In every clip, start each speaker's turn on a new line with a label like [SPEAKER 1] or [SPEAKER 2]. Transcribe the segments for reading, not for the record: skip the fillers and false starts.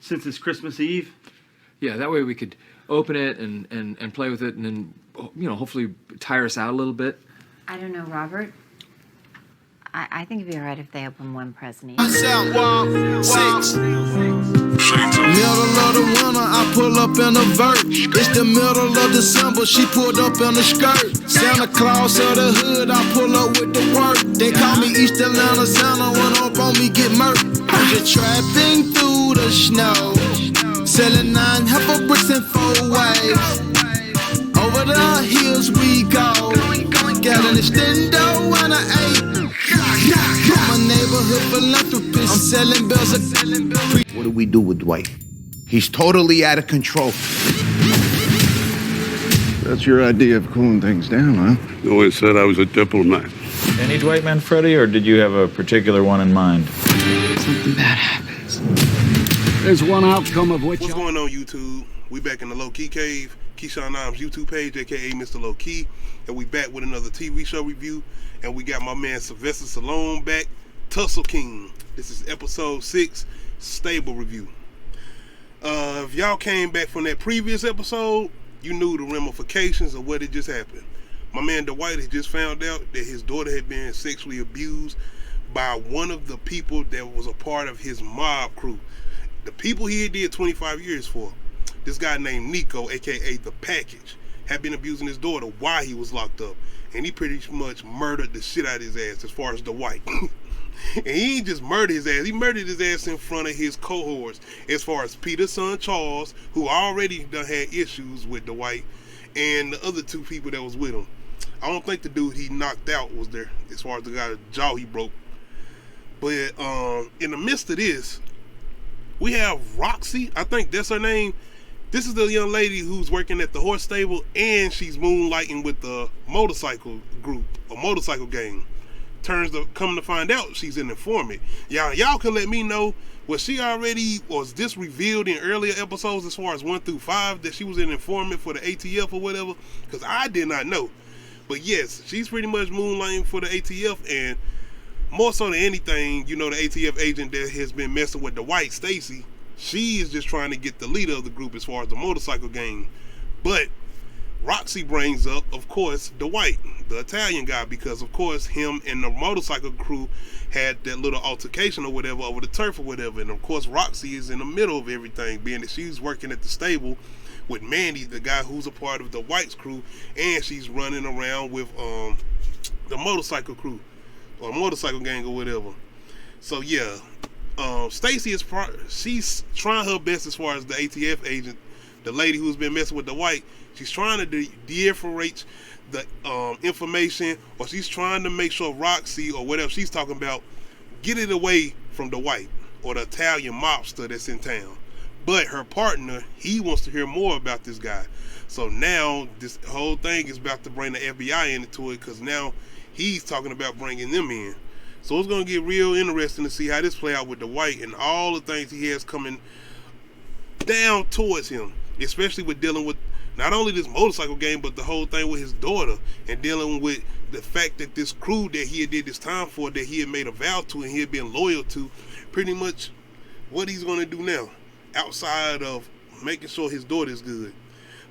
[SPEAKER 1] Since it's Christmas Eve?
[SPEAKER 2] Yeah, that way we could open it and play with it and then, hopefully tire us out a little bit.
[SPEAKER 3] I don't know, Robert. I think it'd be all right if they open one present each.
[SPEAKER 4] Middle of the winter, I pull up in a vert. It's the middle of December, she pulled up in a skirt. Santa Claus of the hood, I pull up with the work. They call me East Atlanta Santa, run up on me, get murked. I'm just trapping through the snow, selling 9 heifer bricks and 4 waves. Over the hills we go, got an extendo and an 8. I'm a neighborhood philanthropist, I'm selling bills.
[SPEAKER 5] What do we do with Dwight? He's totally out of control.
[SPEAKER 6] That's your idea of cooling things down, huh?
[SPEAKER 7] You always said I was a diplomat.
[SPEAKER 8] Any Dwight Manfredi, or did you have a particular one in mind?
[SPEAKER 9] Something bad happens. There's one outcome of which...
[SPEAKER 10] What's going on, YouTube? We back in the Low Key Cave, Keyshawn Nimes YouTube page, aka Mr. Low Key, and we back with another TV show review, and we got my man Sylvester Stallone back, Tulsa King. This is episode 6, Stable Review. If y'all came back from that previous episode, you knew the ramifications of what had just happened. My man Dwight had just found out that his daughter had been sexually abused by one of the people that was a part of his mob crew. The people he had did 25 years for. This guy named Nico, aka The Package, had been abusing his daughter while he was locked up. And he pretty much murdered the shit out of his ass as far as Dwight. And he ain't just murdered his ass, he murdered his ass in front of his cohorts, as far as Peter's son Charles, who already done had issues with Dwight, and the other 2 people that was with him. I don't think the dude he knocked out was there, as far as the guy's jaw he broke. But in the midst of this, we have Roxy, I think that's her name. This is the young lady who's working at the horse stable, and she's moonlighting with the motorcycle group, a motorcycle gang. Come to find out, she's an informant. Y'all can let me know, was this revealed in earlier episodes as far as 1 through 5 that she was an informant for the ATF or whatever? Because I did not know. But yes, she's pretty much moonlighting for the ATF, and more so than anything, the ATF agent that has been messing with Dwight, Stacy, she is just trying to get the leader of the group as far as the motorcycle gang. But Roxy brings up, of course, Dwight, the Italian guy, because of course him and the motorcycle crew had that little altercation or whatever over the turf or whatever. And of course Roxy is in the middle of everything, being that she's working at the stable with Mandy, the guy who's a part of the White's crew, and she's running around with the motorcycle crew or motorcycle gang or whatever. So yeah, Stacy she's trying her best as far as the ATF agent, the lady who's been messing with the White. She's trying to de-infiltrate the information, or she's trying to make sure Roxy or whatever she's talking about get it away from the White or the Italian mobster that's in town. But her partner, he wants to hear more about this guy. So now this whole thing is about to bring the FBI into it, because now he's talking about bringing them in. So it's going to get real interesting to see how this play out with the White and all the things he has coming down towards him, especially with dealing with not only this motorcycle game, but the whole thing with his daughter, and dealing with the fact that this crew that he had did this time for, that he had made a vow to and he had been loyal to, pretty much what he's going to do now, outside of making sure his daughter's good.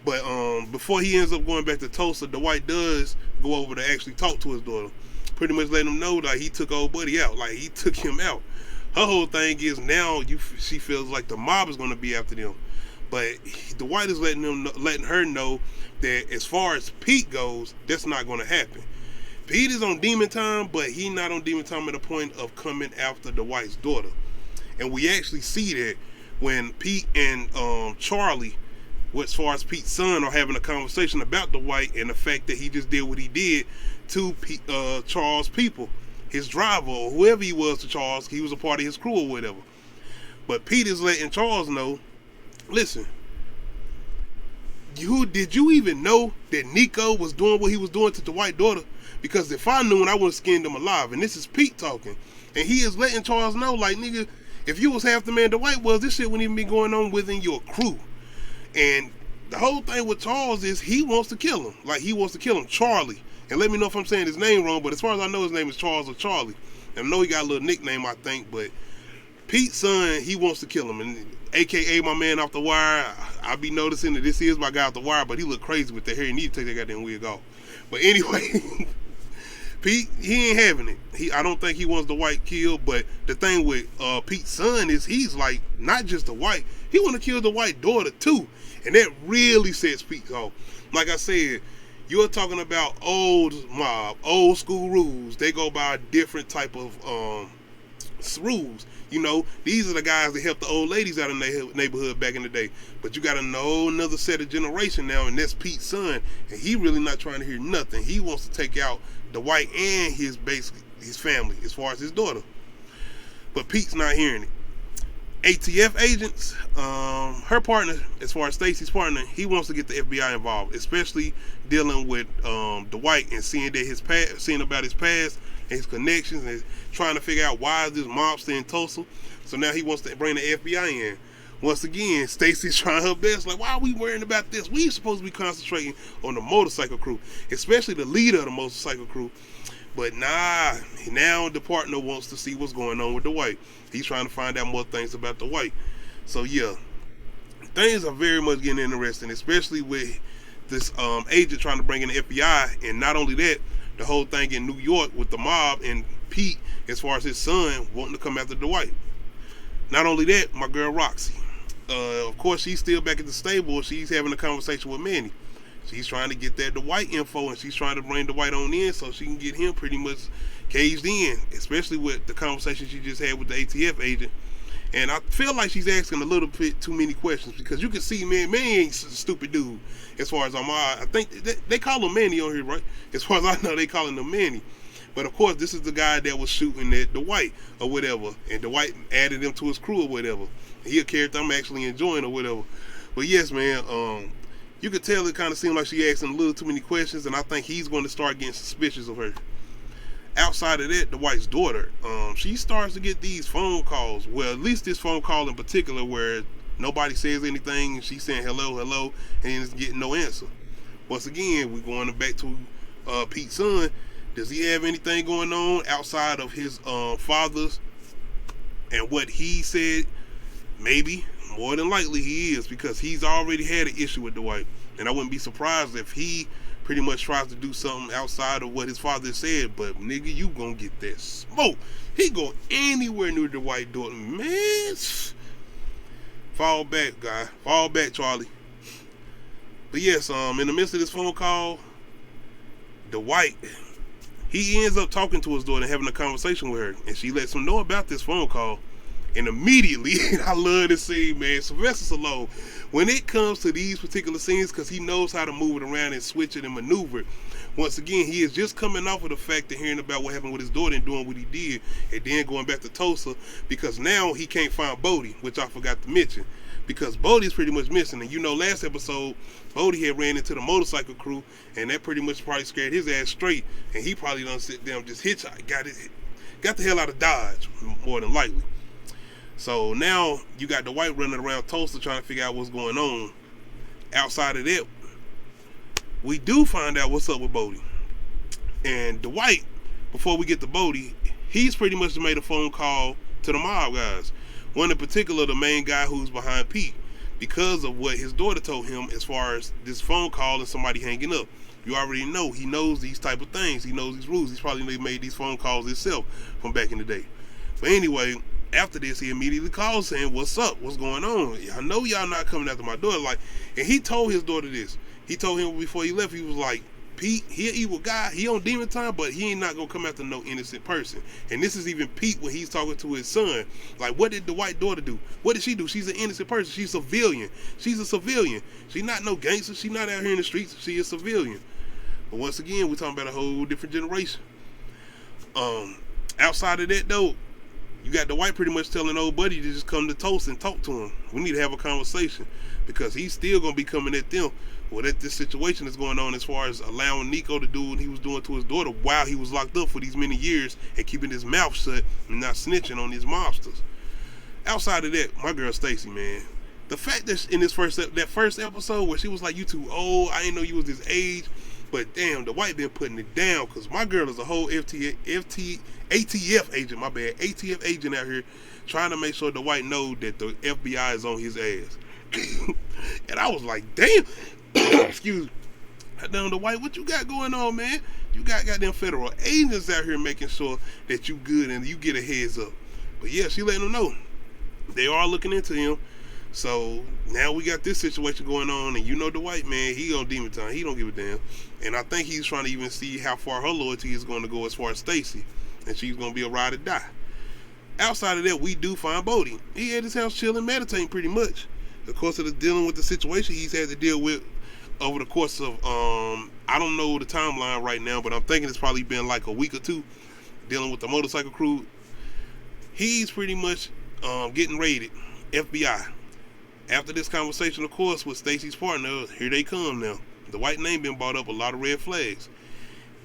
[SPEAKER 10] But before he ends up going back to Tulsa, Dwight does go over to actually talk to his daughter, pretty much letting him know like he took old buddy out, like he took him out. Her whole thing is now she feels like the mob is going to be after them. But Dwight is letting her know that as far as Pete goes, that's not going to happen. Pete is on demon time, but he's not on demon time at the point of coming after Dwight's daughter. And we actually see that when Pete and Charlie, as far as Pete's son, are having a conversation about Dwight and the fact that he just did what he did to Charles' people, his driver or whoever he was to Charles. He was a part of his crew or whatever. But Pete is letting Charles know, listen, did you even know that Nico was doing what he was doing to the White daughter? Because if I knew, I would have skinned him alive. And this is Pete talking. And he is letting Charles know, like, nigga, if you was half the man the White was, this shit wouldn't even be going on within your crew. And the whole thing with Charles is he wants to kill him. Like, he wants to kill him, Charlie. And let me know if I'm saying his name wrong, but as far as I know, his name is Charles or Charlie. And I know he got a little nickname, I think, but Pete's son, he wants to kill him, and AKA my man off the wire. I be noticing that this is my guy off the wire, but he look crazy with the hair. He need to take that goddamn wig off. But anyway, Pete, he ain't having it. I don't think he wants the white killed. But the thing with Pete's son is he's like not just the white. He want to kill the white daughter too, and that really sets Pete off. Like I said, you're talking about old mob, old school rules. They go by a different type of rules. You know, these are the guys that helped the old ladies out in their neighborhood back in the day. But you got another set of generation now, and that's Pete's son, and he really not trying to hear nothing. He wants to take out the white and his family as far as his daughter. But Pete's not hearing it. ATF agents, her partner, as far as Stacy's partner, he wants to get the FBI involved, especially dealing with Dwight and seeing about his past and his connections, and trying to figure out why is this mobster in Tulsa. So now he wants to bring the FBI in. Once again, Stacy's trying her best. Like, why are we worrying about this? We supposed to be concentrating on the motorcycle crew, especially the leader of the motorcycle crew. But nah, now the partner wants to see what's going on with the white. He's trying to find out more things about the white. So yeah, things are very much getting interesting, especially with this agent trying to bring in the FBI. And not only that, the whole thing in New York with the mob and Pete, as far as his son wanting to come after Dwight. Not only that, my girl Roxy. Of course, she's still back at the stable. She's having a conversation with Manny. She's trying to get that Dwight info, and she's trying to bring Dwight on in so she can get him pretty much caged in, especially with the conversation she just had with the ATF agent. And I feel like she's asking a little bit too many questions, because you can see, Manny ain't a stupid dude. As far as I think they call him Manny on here, right? As far as I know, they calling him Manny. But of course, this is the guy that was shooting at Dwight or whatever, and Dwight added him to his crew or whatever. He a character I'm actually enjoying or whatever. But yes, man, you could tell it kind of seemed like she asking a little too many questions, and I think he's going to start getting suspicious of her. Outside of that, Dwight's daughter, she starts to get these phone calls. Well, at least this phone call in particular, where nobody says anything, and she's saying hello, and is getting no answer. Once again, we're going back to Pete's son. Does he have anything going on outside of his father's and what he said? Maybe. More than likely he is, because he's already had an issue with Dwight. And I wouldn't be surprised if he pretty much tries to do something outside of what his father said. But nigga, you gonna get that smoke. He go anywhere near the white daughter. Man, fall back, guy. Fall back, Charlie. But yes, in the midst of this phone call, Dwight, he ends up talking to his daughter and having a conversation with her. And she lets him know about this phone call. And immediately, I love this scene, man. Sylvester Stallone, when it comes to these particular scenes, because he knows how to move it around and switch it and maneuver. Once again, he is just coming off of the fact of hearing about what happened with his daughter and doing what he did, and then going back to Tulsa, because now he can't find Bodie, which I forgot to mention, because Bodie's pretty much missing. And you know, last episode, Bodie had ran into the motorcycle crew, and that pretty much probably scared his ass straight, and he probably done sit down, just hitchhike, got the hell out of Dodge, more than likely. So now you got Dwight running around Tulsa trying to figure out what's going on. Outside of that, we do find out what's up with Bodie. And Dwight, before we get to Bodie, he's pretty much made a phone call to the mob guys. One in particular, the main guy who's behind Pete, because of what his daughter told him as far as this phone call and somebody hanging up. You already know he knows these type of things. He knows these rules. He's probably made these phone calls himself from back in the day. But anyway, after this, he immediately calls saying, "What's up? What's going on? I know y'all not coming after my daughter." Like, and he told his daughter this. He told him before he left, he was like, "Pete, he an evil guy. He on demon time, but he ain't not gonna come after no innocent person." And this is even Pete when he's talking to his son. Like, what did the white daughter do? What did she do? She's an innocent person. She's a civilian. She's a civilian. She's not no gangster. She's not out here in the streets. She is a civilian. But once again, we're talking about a whole different generation. Outside of that though, you got the white pretty much telling old buddy to just come to Tulsa and talk to him. We need to have a conversation, because he's still going to be coming at them. Well, that this situation is going on as far as allowing Nico to do what he was doing to his daughter while he was locked up for these many years and keeping his mouth shut and not snitching on these mobsters. Outside of that, my girl Stacy, man, the fact that in this first episode where she was like, "You too old, I didn't know you was this age," But damn, the white been putting it down because my girl is a whole ATF agent, my bad, ATF agent out here trying to make sure the white know that the FBI is on his ass. And I was like, damn, excuse me. Damn, the white, what you got going on, man? You got goddamn federal agents out here making sure that you good and you get a heads up. But yeah, she letting them know. They are looking into him. So now we got this situation going on, and you know the white man, he on demon time. He don't give a damn. And I think he's trying to even see how far her loyalty is going to go as far as Stacy. And she's going to be a ride or die. Outside of that, we do find Bodie. He at his house chilling, meditating pretty much. Of course, of dealing with the situation he's had to deal with over the course of, I don't know the timeline right now, but I'm thinking it's probably been like a week or two dealing with the motorcycle crew. He's pretty much getting raided, FBI. After this conversation, of course, with Stacy's partner, here they come now. The white name been brought up, a lot of red flags.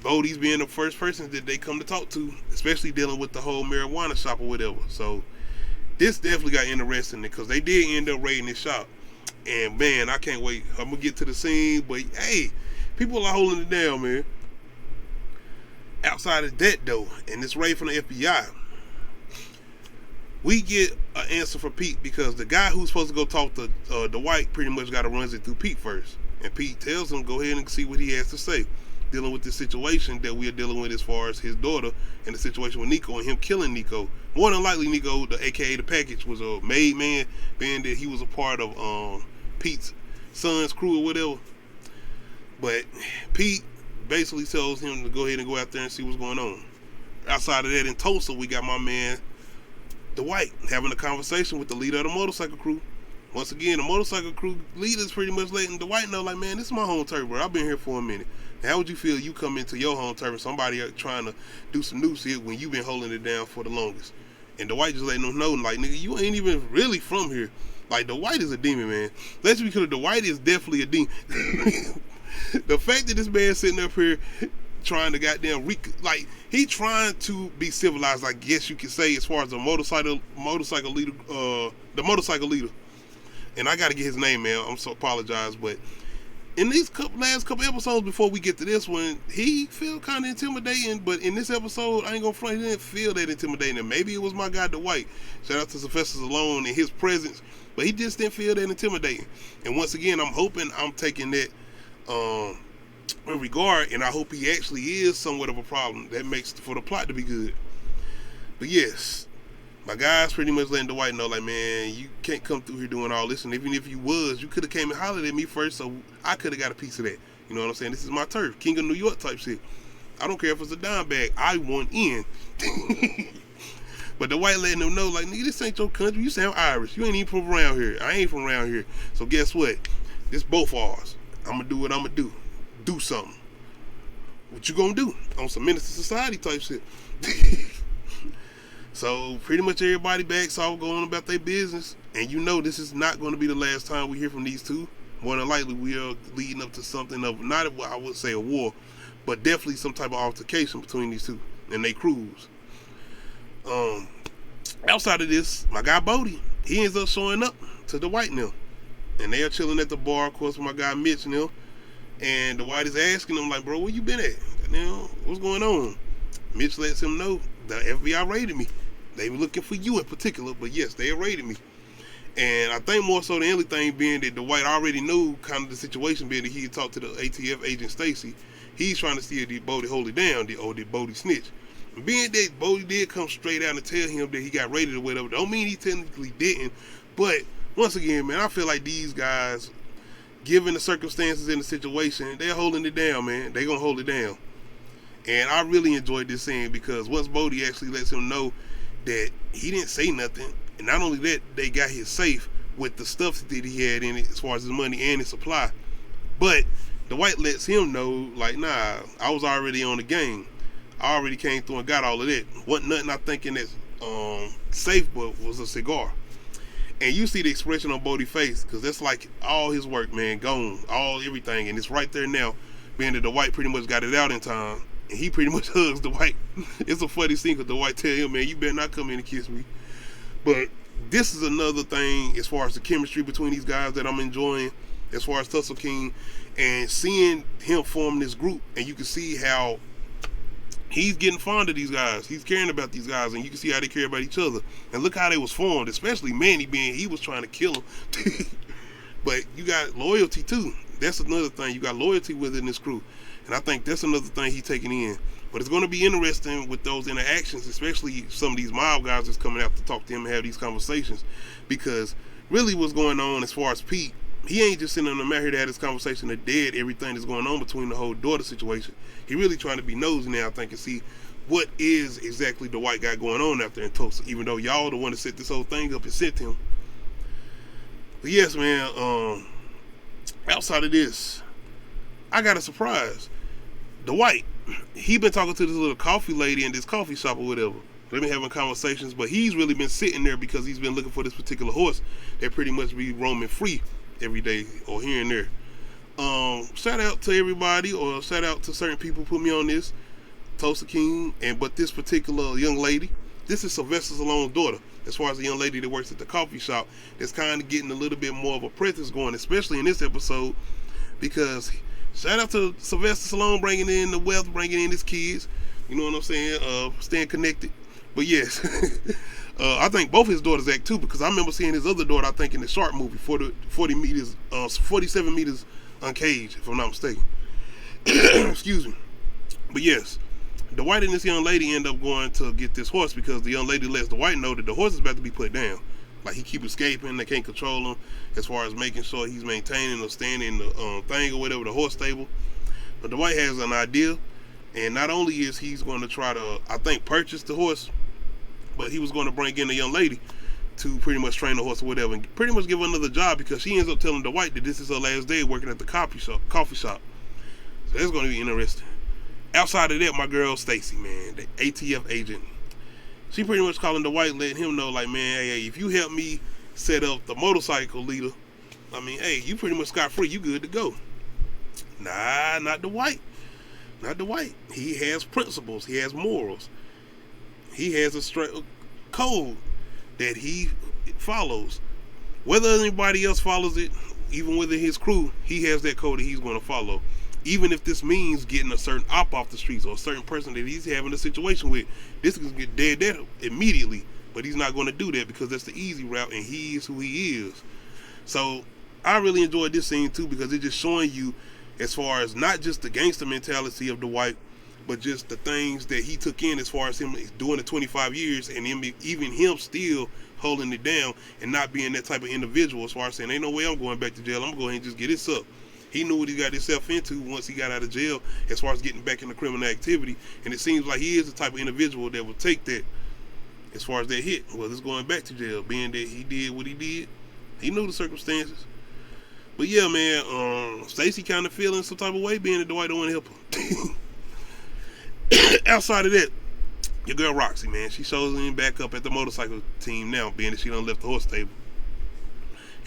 [SPEAKER 10] Bodie's being the first person that they come to talk to, especially dealing with the whole marijuana shop or whatever. So this definitely got interesting because they did end up raiding this shop. And man, I can't wait. I'm going to get to the scene, but hey, people are holding it down, man. Outside of that, though, and this raid from the FBI, we get an answer for Pete because the guy who's supposed to go talk to the white pretty much got to run it through Pete first. And Pete tells him, go ahead and see what he has to say, dealing with the situation that we are dealing with as far as his daughter and the situation with Nico and him killing Nico. More than likely, Nico, aka the package, was a made man, being that he was a part of Pete's son's crew or whatever. But Pete basically tells him to go ahead and go out there and see what's going on. Outside of that, in Tulsa, we got my man, the white, having a conversation with the leader of the motorcycle crew. Once again, the motorcycle crew leader's pretty much letting the white know, like, man, this is my home turf, bro. I've been here for a minute. How would you feel you come into your home turf and somebody trying to do some new shit when you've been holding it down for the longest? And the white just letting them know, like, nigga, you ain't even really from here. Like, the white is a demon, man. Let's be clear, the white is definitely a demon. The fact that this man sitting up here trying to goddamn like, he trying to be civilized, I guess you could say, as far as the motorcycle leader, the motorcycle leader. And I gotta get his name, man. I'm so apologize, but in these last couple episodes before we get to this one, he felt kind of intimidating. But in this episode, I ain't gonna front, he didn't feel that intimidating. And maybe it was my guy, the white. Shout out to Sylvester Stallone and his presence, but he just didn't feel that intimidating. And once again, I'm hoping I'm taking that in regard, and I hope he actually is somewhat of a problem. That makes for the plot to be good. But yes, my guy's pretty much letting the white know, like, man, you can't come through here doing all this, and even if you was, you could have came and hollered at me first, so I could have got a piece of that. You know what I'm saying? This is my turf, King of New York type shit. I don't care if it's a dime bag, I want in. But the white letting them know, like, nigga, this ain't your country. You sound Irish. You ain't even from around here. I ain't from around here. So guess what? This both ours. I'm gonna do what I'm gonna do. Do something. What you gonna do? On some Menace to Society type shit. So pretty much everybody backs off, going about their business. And you know this is not going to be the last time we hear from these two. More than likely we are leading up to something of, not I would say a war, but definitely some type of altercation between these two and they crews. Outside of this, my guy Bodie, he ends up showing up to the white now. And they are chilling at the bar, of course, with my guy Mitch now. And the white is asking him, like, bro, where you been at? You know, what's going on? Mitch lets him know the FBI raided me. They were looking for you in particular, but yes, they raided me. And I think more so the only thing being that the white already knew kind of the situation, being that he had talked to the ATF agent Stacy. He's trying to see if did Bodie hold it down, did Bodie snitch. And being that Bodie did come straight out and tell him that he got raided or whatever, don't mean he technically didn't. But once again, man, I feel like these guys, given the circumstances in the situation, they're holding it down, man. They're going to hold it down. And I really enjoyed this scene because once Bodie actually lets him know that he didn't say nothing, and not only that, they got his safe with the stuff that he had in it as far as his money and his supply. But the white lets him know, like, nah, I was already on the game. I already came through and got all of that. Wasn't nothing I thinking that safe, but was a cigar. And you see the expression on Bodie's face, because that's like all his work, man, gone, everything, and it's right there now, being that the white pretty much got it out in time. And he pretty much hugs the white. It's a funny scene because the white tell him, man, you better not come in and kiss me. But this is another thing as far as the chemistry between these guys that I'm enjoying. as far as Tussle King, and seeing him form this group, and you can see how he's getting fond of these guys. He's caring about these guys, and you can see how they care about each other. And look how they was formed, especially Manny being he was trying to kill him. But you got loyalty too. That's another thing. You got loyalty within this crew. And I think that's another thing he's taking in. But it's going to be interesting with those interactions, especially some of these mob guys that's coming out to talk to him and have these conversations. Because really what's going on as far as Pete, he ain't just sitting on the mat here to have this conversation of dead everything that's going on between the whole daughter situation. He really trying to be nosy now, I think, and see what is exactly the white guy going on out there in Tulsa, even though y'all the one that set this whole thing up and sent him. But yes, man, outside of this, I got a surprise. The white, he been talking to this little coffee lady in this coffee shop or whatever. They've been having conversations, but he's really been sitting there because he's been looking for this particular horse that pretty much be roaming free every day or here and there. Shout out to everybody, or shout out to certain people who put me on this, Tulsa King, but this particular young lady, this is Sylvester Stallone's daughter, as far as the young lady that works at the coffee shop that's kind of getting a little bit more of a presence going, especially in this episode, because shout out to Sylvester Stallone bringing in the wealth, bringing in his kids, you know what I'm saying, staying connected. But yes, I think both his daughters act too, because I remember seeing his other daughter, I think in the Shark movie, 47 meters uncaged, if I'm not mistaken. Excuse me. But yes, the white and this young lady end up going to get this horse because the young lady lets the white know that the horse is about to be put down. Like, he keep escaping, they can't control him as far as making sure he's maintaining or staying in the thing or whatever, the horse stable. But the white has an idea, and not only is he's going to try to, I think, purchase the horse, but he was going to bring in a young lady to pretty much train the horse or whatever, and pretty much give her another job, because she ends up telling the white that this is her last day working at the coffee shop. So that's going to be interesting. Outside of that, my girl Stacy, man, the ATF agent, she pretty much calling the white, letting him know, like, man, hey, if you help me set up the motorcycle leader, I mean, hey, you pretty much scot-free, you good to go. Nah, not the white. Not the white. He has principles. He has morals. He has a straight code that he follows. Whether anybody else follows it, even within his crew, he has that code that he's going to follow. Even if this means getting a certain op off the streets or a certain person that he's having a situation with, this is going to get dead immediately. But he's not going to do that because that's the easy route, and he is who he is. So I really enjoyed this scene too, because it's just showing you as far as not just the gangster mentality of the white, but just the things that he took in as far as him doing the 25 years and even him still holding it down and not being that type of individual as far as saying, ain't no way I'm going back to jail, I'm going to go ahead and just get this up. He knew what he got himself into once he got out of jail as far as getting back into criminal activity, and it seems like he is the type of individual that will take that as far as that hit, well, it's going back to jail, being that he did what he did. He knew the circumstances. But yeah, man, Stacy kind of feeling some type of way, being that the white don't want to help her. Outside of that, your girl Roxy, man, she shows him back up at the motorcycle team now, being that she done left the horse stable.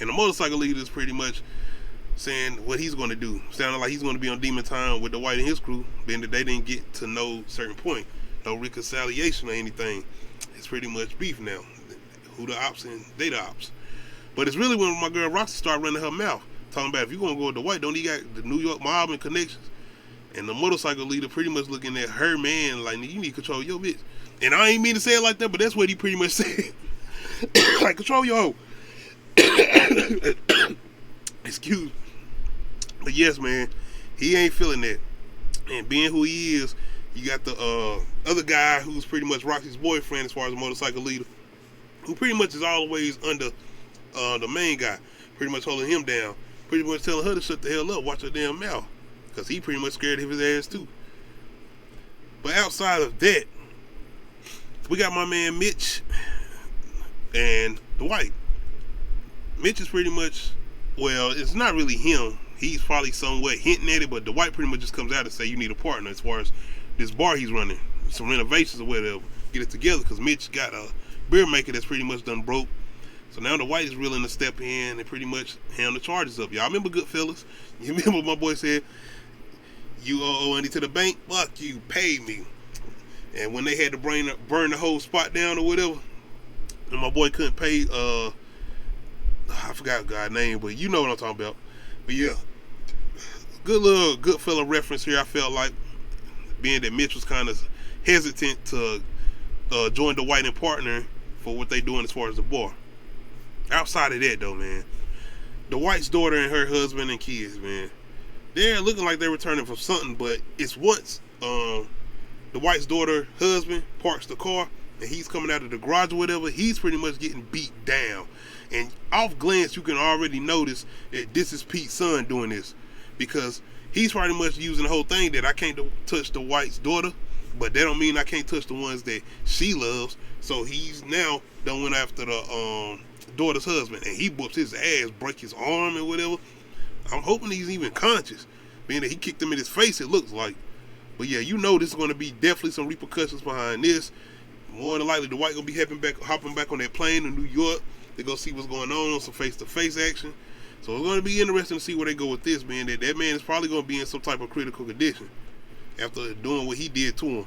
[SPEAKER 10] And the motorcycle leader is pretty much saying what he's going to do, sounding like he's going to be on demon time with the white and his crew, being that they didn't get to no certain point, no reconciliation or anything. It's pretty much beef now, who the ops and they the ops. But it's really when my girl Roxy started running her mouth, talking about if you're going to go with the white, don't he got the New York mob and connections? And the motorcycle leader pretty much looking at her man like, you need to control your bitch. And I ain't mean to say it like that, but that's what he pretty much said. Like, control your hoe. Excuse me. But yes, man, he ain't feeling that. And being who he is, you got the other guy who's pretty much Roxy's boyfriend as far as the motorcycle leader, who pretty much is always under the main guy, pretty much holding him down, pretty much telling her to shut the hell up, watch her damn mouth, because he pretty much scared of his ass too. But outside of that, we got my man Mitch and the white. Mitch is pretty much, well, it's not really him. He's probably somewhat hinting at it, but the white pretty much just comes out and say you need a partner as far as this bar he's running, some renovations or whatever, get it together, because Mitch got a beer maker that's pretty much done broke. So now the white is willing to step in and pretty much hand the charges up. Y'all remember Goodfellas? You remember my boy said, you owe money to the bank? Fuck you, pay me. And when they had to burn the whole spot down or whatever, and my boy couldn't pay, I forgot God's name, but you know what I'm talking about. But yeah, good little Goodfella reference here. I felt like, being that Mitch was kind of hesitant to join Dwight and partner for what they doing as far as the bar. Outside of that though, man, Dwight's daughter and her husband and kids, man, they're looking like they're returning from something, but it's once Dwight's daughter husband parks the car and he's coming out of the garage or whatever, he's pretty much getting beat down. And off glance, you can already notice that this is Pete's son doing this, because he's pretty much using the whole thing that I can't touch Dwight's daughter, but that don't mean I can't touch the ones that she loves. So he's now done went after the daughter's husband, and he whoops his ass, break his arm and whatever. I'm hoping he's even conscious, being that he kicked him in his face, it looks like. But yeah, you know this is going to be definitely some repercussions behind this. More than likely, Dwight going to be hopping back on that plane to New York. They're going to see what's going on some face-to-face action. So it's going to be interesting to see where they go with this, man. That man is probably going to be in some type of critical condition after doing what he did to him.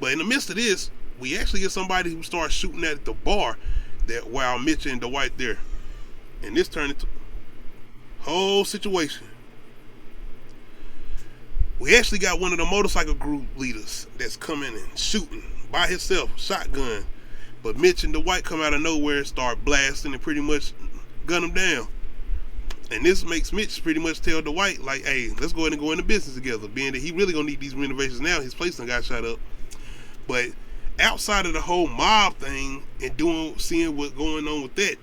[SPEAKER 10] But in the midst of this, we actually get somebody who starts shooting at the bar that while Mitch and Dwight there. And this turned into a whole situation. We actually got one of the motorcycle group leaders that's coming and shooting by himself, shotgun. But Mitch and Dwight come out of nowhere and start blasting and pretty much gun him down. And this makes Mitch pretty much tell Dwight, like, hey, let's go ahead and go into business together, being that he really gonna need these renovations now. His place done got shot up. But outside of the whole mob thing and seeing what's going on with that,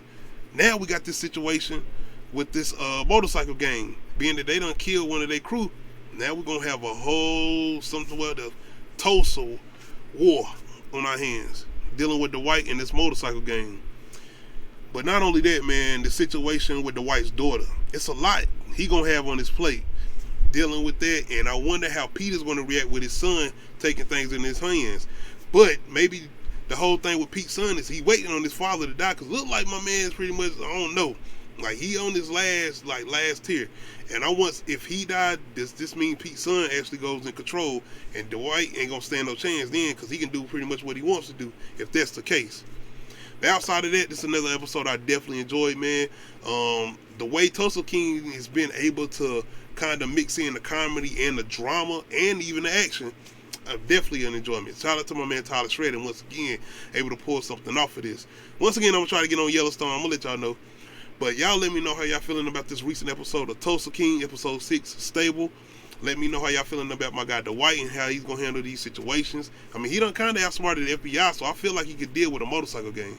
[SPEAKER 10] now we got this situation with this motorcycle gang, being that they done killed one of their crew. Now we're gonna have a whole the Tulsa war on our hands, dealing with Dwight and this motorcycle gang. But not only that, man, the situation with Dwight's daughter, it's a lot he gonna have on his plate dealing with that. And I wonder how Peter's gonna react with his son taking things in his hands. But maybe the whole thing with Pete's son is he waiting on his father to die, because look like my man's pretty much, I don't know, like he on his last tier. And if he died, does this mean Pete's son actually goes in control and Dwight ain't gonna stand no chance then, because he can do pretty much what he wants to do if that's the case. But outside of that, this is another episode I definitely enjoyed, man. The way Tulsa King has been able to kind of mix in the comedy and the drama and even the action, definitely an enjoyment. Shout out to my man Tyler Shred, and once again able to pull something off of this. Once again, I'm gonna try to get on Yellowstone. I'm gonna let y'all know. But y'all let me know how y'all feeling about this recent episode of Tulsa King, episode 6, Stable. Let me know how y'all feeling about my guy Dwight and how he's gonna handle these situations. I mean, he done kind of outsmarted the FBI, so I feel like he could deal with a motorcycle gang.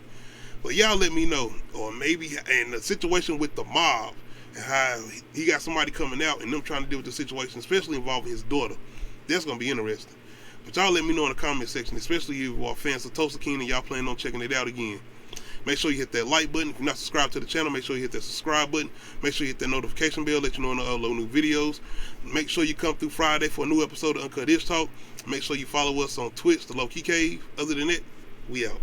[SPEAKER 10] But y'all let me know, or maybe, and the situation with the mob, and how he got somebody coming out and them trying to deal with the situation, especially involving his daughter. That's gonna be interesting. But y'all let me know in the comment section, especially if you are fans of Tulsa King and y'all planning on checking it out again. Make sure you hit that like button. If you're not subscribed to the channel, make sure you hit that subscribe button. Make sure you hit that notification bell, let you know when I upload new videos. Make sure you come through Friday for a new episode of Uncut Ish Talk. Make sure you follow us on Twitch, The Low Key Cave. Other than that, we out.